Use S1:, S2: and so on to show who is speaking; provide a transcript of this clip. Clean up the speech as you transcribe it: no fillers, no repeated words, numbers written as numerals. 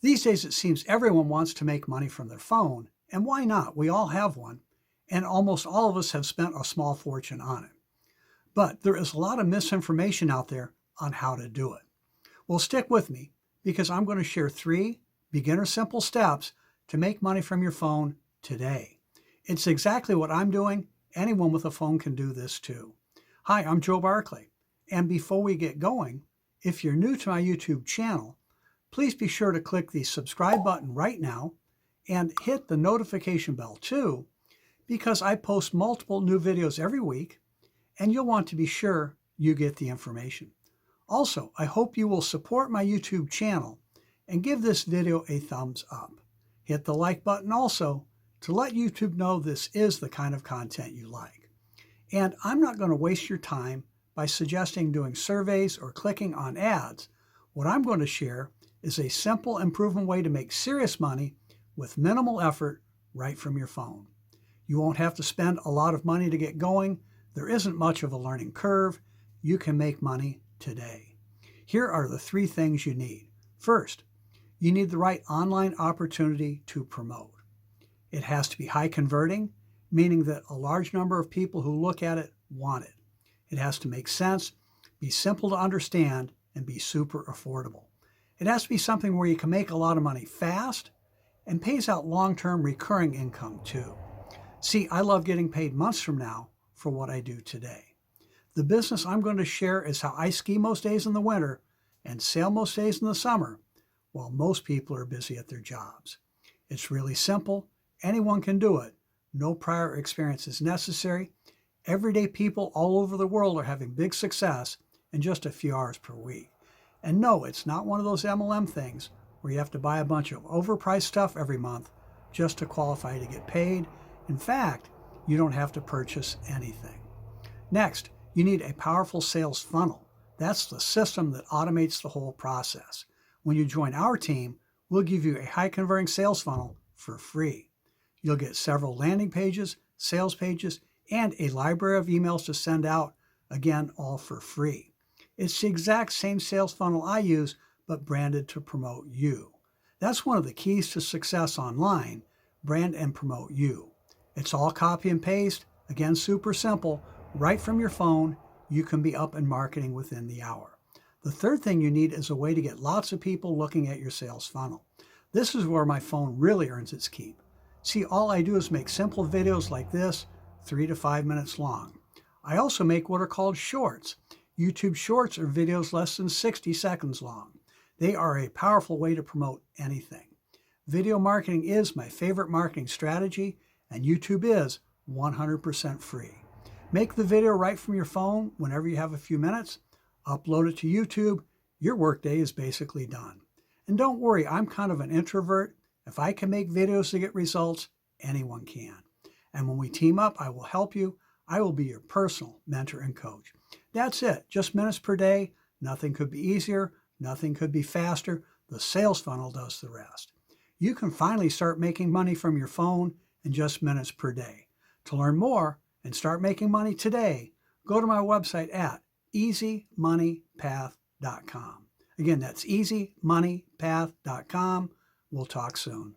S1: These days, it seems everyone wants to make money from their phone, and why not? We all have one, and almost all of us have spent a small fortune on it. But there is a lot of misinformation out there on how to do it. Well, stick with me because I'm going to share 3 beginner simple steps to make money from your phone today. It's exactly what I'm doing. Anyone with a phone can do this too. Hi, I'm Joe Barclay. And before we get going, if you're new to my YouTube channel, please be sure to click the subscribe button right now and hit the notification bell too, because I post multiple new videos every week and you'll want to be sure you get the information. Also, I hope you will support my YouTube channel and give this video a thumbs up. Hit the like button also to let YouTube know this is the kind of content you like. And I'm not going to waste your time by suggesting doing surveys or clicking on ads. What I'm going to share is a simple and proven way to make serious money with minimal effort right from your phone. You won't have to spend a lot of money to get going. There isn't much of a learning curve. You can make money today. Here are the 3 things you need. First, you need the right online opportunity to promote. It has to be high converting, meaning that a large number of people who look at it want it. It has to make sense, be simple to understand, and be super affordable. It has to be something where you can make a lot of money fast and pays out long-term recurring income too. See, I love getting paid months from now for what I do today. The business I'm going to share is how I ski most days in the winter and sail most days in the summer while most people are busy at their jobs. It's really simple. Anyone can do it. No prior experience is necessary. Everyday people all over the world are having big success in just a few hours per week. And no, it's not one of those MLM things where you have to buy a bunch of overpriced stuff every month just to qualify to get paid. In fact, you don't have to purchase anything. Next, you need a powerful sales funnel. That's the system that automates the whole process. When you join our team, we'll give you a high converting sales funnel for free. You'll get several landing pages, sales pages, and a library of emails to send out, again, all for free. It's the exact same sales funnel I use, but branded to promote you. That's one of the keys to success online, brand and promote you. It's all copy and paste, again, super simple, right from your phone. You can be up and marketing within the hour. The third thing you need is a way to get lots of people looking at your sales funnel. This is where my phone really earns its keep. See, all I do is make simple videos like this, 3 to 5 minutes long. I also make what are called shorts. YouTube Shorts are videos less than 60 seconds long. They are a powerful way to promote anything. Video marketing is my favorite marketing strategy, and YouTube is 100% free. Make the video right from your phone whenever you have a few minutes, upload it to YouTube. Your workday is basically done. And don't worry, I'm kind of an introvert. If I can make videos to get results, anyone can. And when we team up, I will help you. I will be your personal mentor and coach. That's it, just minutes per day. Nothing could be easier. Nothing could be faster. The sales funnel does the rest. You can finally start making money from your phone in just minutes per day. To learn more and start making money today, go to my website at easymoneypath.com. Again, that's easymoneypath.com. We'll talk soon.